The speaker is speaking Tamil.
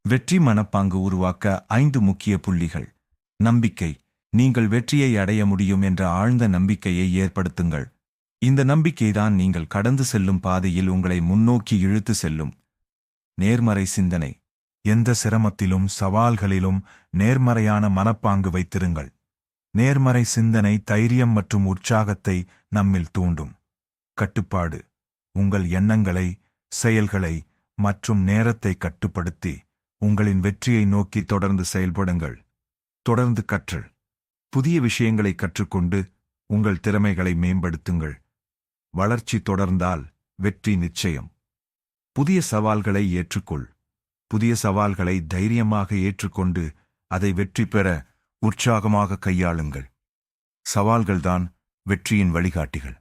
வெற்றி மனப்பாங்கு உருவாக்க 5 முக்கிய புள்ளிகள். நம்பிக்கை. நீங்கள் வெற்றியை அடைய முடியும் என்ற ஆழ்ந்த நம்பிக்கையை ஏற்படுத்துங்கள். இந்த நம்பிக்கைதான் நீங்கள் கடந்து செல்லும் பாதையில் உங்களை முன்னோக்கி இழுத்து செல்லும். நேர்மறை சிந்தனை. எந்த சிரமத்திலும் சவால்களிலும் நேர்மறையான மனப்பாங்கு வைத்திருங்கள். நேர்மறை சிந்தனை தைரியம் மற்றும் உற்சாகத்தை நம்மில் தூண்டும். கட்டுப்பாடு. உங்கள் எண்ணங்களை, செயல்களை மற்றும் நேரத்தை கட்டுப்படுத்தி உங்களின் வெற்றியை நோக்கி தொடர்ந்து செயல்படுங்கள். தொடர்ந்து கற்றல். புதிய விஷயங்களை கற்றுக்கொண்டு உங்கள் திறமைகளை மேம்படுத்துங்கள். வளர்ச்சி தொடர்ந்தால் வெற்றி நிச்சயம். புதிய சவால்களை ஏற்றுக்கொள். புதிய சவால்களை தைரியமாக ஏற்றுக்கொண்டு அதை வெற்றி பெற உற்சாகமாக கையாளுங்கள். சவால்கள்தான் வெற்றியின் வழிகாட்டிகள்.